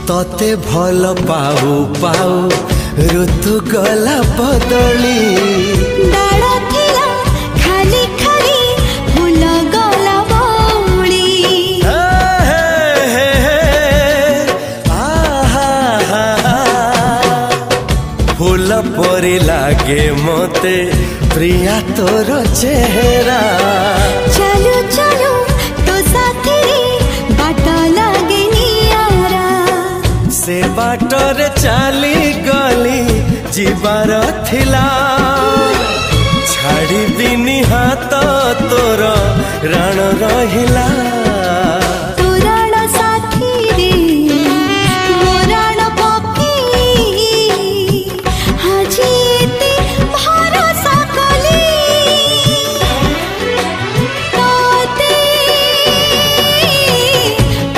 तते भल पाऊ पाऊ ऋतु गला बदली डाल थिला खाली खाली फूल गला बौली फूल परी लागे मते प्रिया तोर चेहरा चलो चलो तो साथी बाट लागे नियारा से बाटरे चली गली जीवार थिला छाड़ी बिनी हाथ तोर राण रहिला।